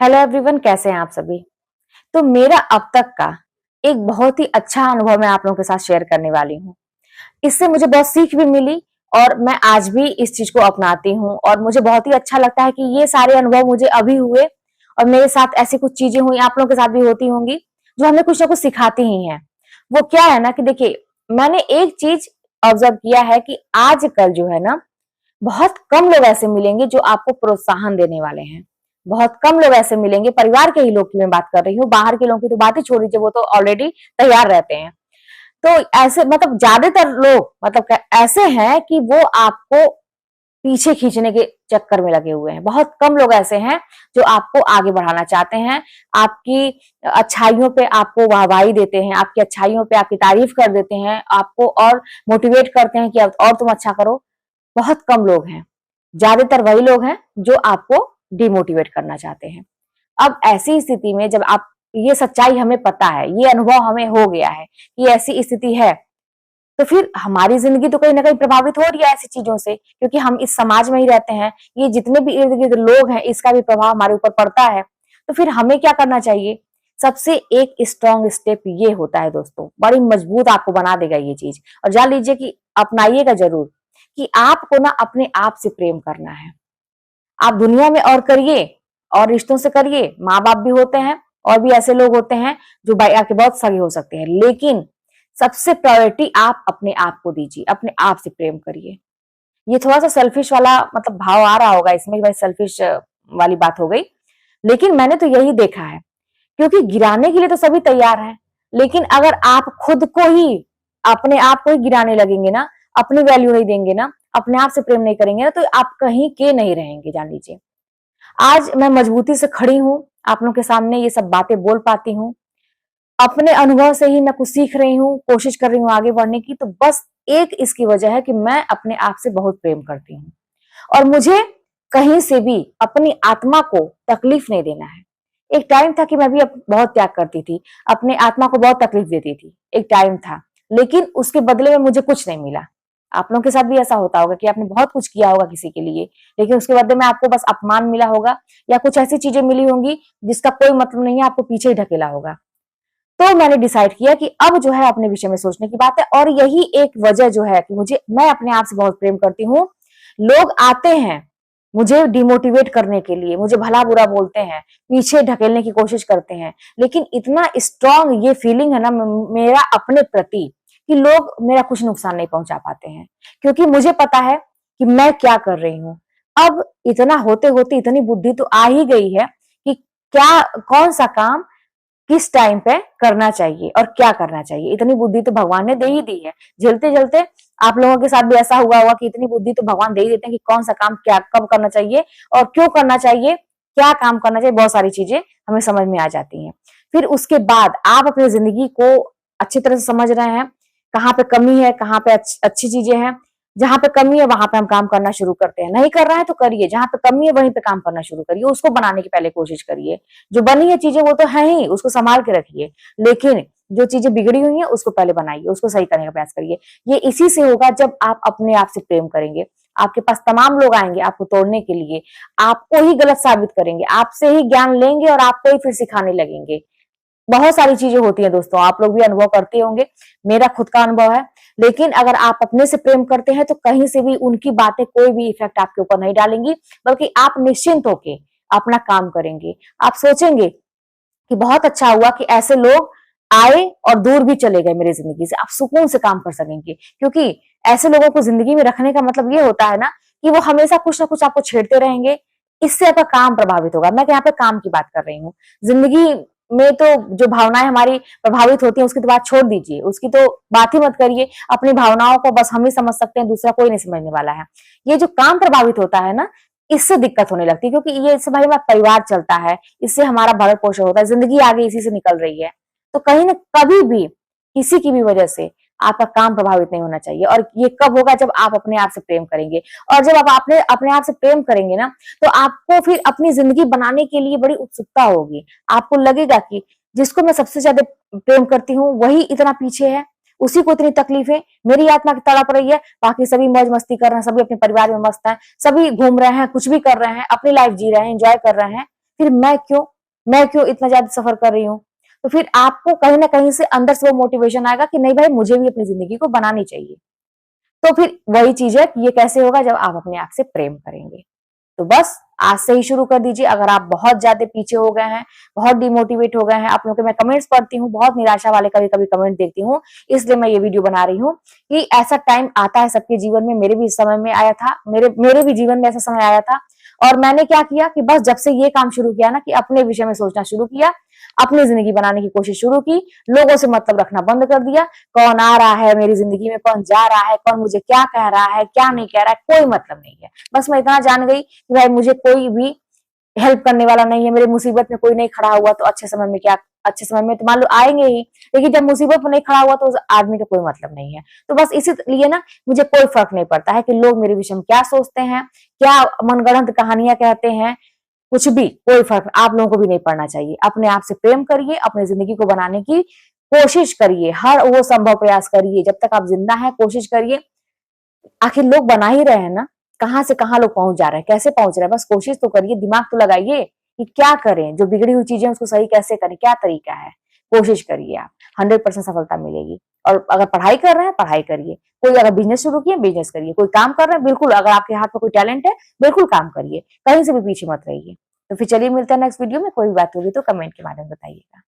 Hello everyone, कैसे हैं आप सभी। तो मेरा अब तक का एक बहुत ही अच्छा अनुभव मैं आप लोगों के साथ शेयर करने वाली हूँ। इससे मुझे बहुत सीख भी मिली और मैं आज भी इस चीज को अपनाती हूँ और मुझे बहुत ही अच्छा लगता है कि ये सारे अनुभव मुझे अभी हुए और मेरे साथ ऐसी कुछ चीजें हुई, आप लोगों के साथ भी होती होंगी, जो हमें कुछ ना कुछ सिखाती ही हैं। वो क्या है ना कि देखिए, मैंने एक चीज ऑब्जर्व किया है कि आजकल जो है ना, बहुत कम लोग ऐसे मिलेंगे जो आपको प्रोत्साहन देने वाले हैं। बहुत कम लोग ऐसे मिलेंगे, परिवार के ही लोग की मैं बात कर रही हूँ, बाहर के लोगों की तो बात ही छोड़ दीजिए, वो तो ऑलरेडी तैयार रहते हैं। तो ऐसे मतलब ज्यादातर लोग मतलब ऐसे हैं कि वो आपको पीछे खींचने के चक्कर में लगे हुए हैं। बहुत कम लोग ऐसे हैं जो आपको आगे बढ़ाना चाहते हैं, आपकी अच्छाइयों पे आपको वाहवाही देते हैं, आपकी अच्छाइयों पे आपकी तारीफ कर देते हैं, आपको और मोटिवेट करते हैं कि अब और तुम अच्छा करो। बहुत कम लोग हैं, ज्यादातर वही लोग हैं जो आपको डिमोटिवेट करना चाहते हैं। अब ऐसी स्थिति में जब आप, ये सच्चाई हमें पता है, ये अनुभव हमें हो गया है कि ऐसी स्थिति है, तो फिर हमारी जिंदगी तो कहीं ना कहीं प्रभावित हो रही है ऐसी चीजों से, क्योंकि हम इस समाज में ही रहते हैं। ये जितने भी इर्द गिर्द लोग हैं, इसका भी प्रभाव हमारे ऊपर पड़ता है। तो फिर हमें क्या करना चाहिए? सबसे एक स्ट्रॉन्ग स्टेप ये होता है दोस्तों, बड़ी मजबूत आपको बना देगा ये चीज, और जान लीजिए कि अपनाइएगा जरूर, कि आपको ना अपने आप से प्रेम करना है। आप दुनिया में और करिए और रिश्तों से करिए, माँ बाप भी होते हैं और भी ऐसे लोग होते हैं जो भाई आपके बहुत सगे हो सकते हैं, लेकिन सबसे प्रायोरिटी आप अपने आप को दीजिए, अपने आप से प्रेम करिए। ये थोड़ा सा सेल्फिश वाला मतलब भाव आ रहा होगा इसमें, भाई सेल्फिश वाली बात हो गई, लेकिन मैंने तो यही देखा है, क्योंकि गिराने के लिए तो सभी तैयार हैं, लेकिन अगर आप खुद को ही, अपने आप को ही गिराने लगेंगे ना, अपनी वैल्यू नहीं देंगे ना, अपने आप से प्रेम नहीं करेंगे ना, तो आप कहीं के नहीं रहेंगे, जान लीजिए। आज मैं मजबूती से खड़ी हूं, आप लोगों के सामने ये सब बातें बोल पाती हूँ, अपने अनुभव से ही मैं कुछ सीख रही हूँ, कोशिश कर रही हूँ आगे बढ़ने की, तो बस एक इसकी वजह है कि मैं अपने आप से बहुत प्रेम करती हूँ और मुझे कहीं से भी अपनी आत्मा को तकलीफ नहीं देना है। एक टाइम था कि मैं भी बहुत त्याग करती थी, अपने आत्मा को बहुत तकलीफ देती थी, एक टाइम था, लेकिन उसके बदले में मुझे कुछ नहीं मिला। आप लोगों के साथ भी ऐसा होता होगा कि आपने बहुत कुछ किया होगा किसी के लिए, लेकिन उसके बदले में आपको बस अपमान मिला होगा, या कुछ ऐसी चीजें मिली होंगी जिसका कोई मतलब नहीं है, आपको पीछे ही ढकेला होगा। तो मैंने डिसाइड किया कि अब जो है अपने विषय में सोचने की बात है, और यही एक वजह जो है कि मैं अपने आप से बहुत प्रेम करती हूँ। लोग आते हैं मुझे डिमोटिवेट करने के लिए, मुझे भला बुरा बोलते हैं, पीछे ढकेलने की कोशिश करते हैं, लेकिन इतना स्ट्रांग ये फीलिंग है ना मेरा अपने प्रति, कि लोग मेरा कुछ नुकसान नहीं पहुंचा पाते हैं, क्योंकि मुझे पता है कि मैं क्या कर रही हूँ। अब इतना होते होते इतनी बुद्धि तो आ ही गई है कि क्या, कौन सा काम किस टाइम पे करना चाहिए और क्या करना चाहिए, इतनी बुद्धि तो भगवान ने दे ही दी है। झेलते झेलते आप लोगों के साथ भी ऐसा हुआ होगा कि इतनी बुद्धि तो भगवान दे ही देते हैं कि कौन सा काम क्या कब करना चाहिए और क्यों करना चाहिए, क्या काम करना चाहिए, बहुत सारी चीजें हमें समझ में आ जाती हैं। फिर उसके बाद आप अपनी जिंदगी को अच्छी तरह से समझ रहे हैं, कहाँ पे कमी है, कहाँ पे अच्छी चीजें हैं। जहां पे कमी है वहां पे हम काम करना शुरू करते हैं, नहीं कर रहा है तो करिए, जहां पे कमी है वहीं पे काम करना शुरू करिए, उसको बनाने की पहले कोशिश करिए। जो बनी है चीजें वो तो है ही, उसको संभाल के रखिए, लेकिन जो चीजें बिगड़ी हुई है उसको पहले बनाइए, उसको सही करने का प्रयास करिए। ये इसी से होगा जब आप अपने आप से प्रेम करेंगे। आपके पास तमाम लोग आएंगे आपको तोड़ने के लिए, आपको ही गलत साबित करेंगे, आपसे ही ज्ञान लेंगे और आपको ही फिर सिखाने लगेंगे। बहुत सारी चीजें होती हैं दोस्तों, आप लोग भी अनुभव करते होंगे, मेरा खुद का अनुभव है। लेकिन अगर आप अपने से प्रेम करते हैं तो कहीं से भी उनकी बातें कोई भी इफेक्ट आपके ऊपर नहीं डालेंगी, बल्कि आप निश्चिंत होके अपना काम करेंगे। आप सोचेंगे कि बहुत अच्छा हुआ कि ऐसे लोग आए और दूर भी चले गए मेरी जिंदगी से, आप सुकून से काम कर सकेंगे, क्योंकि ऐसे लोगों को जिंदगी में रखने का मतलब ये होता है ना कि वो हमेशा कुछ ना कुछ आपको छेड़ते रहेंगे, इससे आपका काम प्रभावित होगा। मैं यहाँ पे काम की बात कर रही हूँ, जिंदगी में तो जो भावनाएं हमारी प्रभावित होती हैं उसकी तो बात छोड़ दीजिए, उसकी तो बात ही मत करिए। अपनी भावनाओं को बस हम ही समझ सकते हैं, दूसरा कोई नहीं समझने वाला है। ये जो काम प्रभावित होता है ना, इससे दिक्कत होने लगती है, क्योंकि ये इससे भाई हमारा परिवार चलता है, इससे हमारा भरण पोषण होता है, जिंदगी आगे इसी से निकल रही है। तो कहीं ना कभी भी किसी की भी वजह से आपका काम प्रभावित नहीं होना चाहिए। और ये कब होगा? जब आप अपने आप से प्रेम करेंगे, और जब आप अपने आप से प्रेम करेंगे ना, तो आपको फिर अपनी जिंदगी बनाने के लिए बड़ी उत्सुकता होगी। आपको लगेगा कि जिसको मैं सबसे ज्यादा प्रेम करती हूँ वही इतना पीछे है, उसी को इतनी तकलीफ है, मेरी आत्मा की तड़प रही है, बाकी सभी मौज मस्ती कर रहे हैं, सभी अपने परिवार में मस्त हैं, सभी घूम रहे हैं, कुछ भी कर रहे हैं, अपनी लाइफ जी रहे हैं, एंजॉय कर रहे हैं, फिर मैं क्यों इतना ज्यादा सफर कर रही हूँ। तो फिर आपको कहीं ना कहीं से अंदर से वो मोटिवेशन आएगा कि नहीं भाई, मुझे भी अपनी जिंदगी को बनानी चाहिए। तो फिर वही चीज है कि ये कैसे होगा, जब आप अपने आप से प्रेम करेंगे। तो बस आज से ही शुरू कर दीजिए। अगर आप बहुत ज्यादा पीछे हो गए हैं, बहुत डिमोटिवेट हो गए हैं, आप लोगों के मैं कमेंट्स पढ़ती हूँ, बहुत निराशा वाले कभी कभी कमेंट देखती हूँ, इसलिए मैं ये वीडियो बना रही हूँ कि ऐसा टाइम आता है सबके जीवन में। मेरे भी इस समय में आया था, मेरे भी जीवन में ऐसा समय आया था। और मैंने क्या किया कि बस जब से ये काम शुरू किया ना कि अपने विषय में सोचना शुरू किया, अपनी जिंदगी बनाने की कोशिश शुरू की, लोगों से मतलब रखना बंद कर दिया। कौन आ रहा है मेरी जिंदगी में, कौन जा रहा है, कौन मुझे क्या कह रहा है, क्या नहीं कह रहा है, कोई मतलब नहीं है। बस मैं इतना जान गई कि भाई मुझे कोई भी हेल्प करने वाला नहीं है। मेरे मुसीबत में कोई नहीं खड़ा हुआ तो अच्छे समय में क्या, अच्छे समय में तो मान लो आएंगे ही, लेकिन जब मुसीबत में नहीं खड़ा हुआ तो उस आदमी का कोई मतलब नहीं है। तो बस इसीलिए ना मुझे कोई फर्क नहीं पड़ता है कि लोग मेरे विषय में क्या सोचते हैं, क्या मनगढ़ंत कहानियां कहते हैं, कुछ भी कोई फर्क आप लोगों को भी नहीं पड़ना चाहिए। अपने आप से प्रेम करिए, अपनी जिंदगी को बनाने की कोशिश करिए, हर वो संभव प्रयास करिए। जब तक आप जिंदा हैं कोशिश करिए। आखिर लोग बना ही रहे हैं ना, कहां से कहां लोग पहुंच जा रहे हैं, कैसे पहुंच रहे हैं, बस कोशिश तो करिए, दिमाग तो लगाइए कि क्या करें, जो बिगड़ी हुई चीजें उसको सही कैसे करें, क्या तरीका है। कोशिश करिए, आप 100% सफलता मिलेगी। और अगर पढ़ाई कर रहे हैं पढ़ाई करिए, कोई अगर बिजनेस शुरू किए बिजनेस करिए, कोई काम कर रहे हैं बिल्कुल, अगर आपके हाथ में कोई टैलेंट है बिल्कुल काम करिए, कहीं से भी पीछे मत रहिए। तो फिर चलिए मिलते हैं नेक्स्ट वीडियो में। कोई बात होगी तो कमेंट के माध्यम बताइएगा।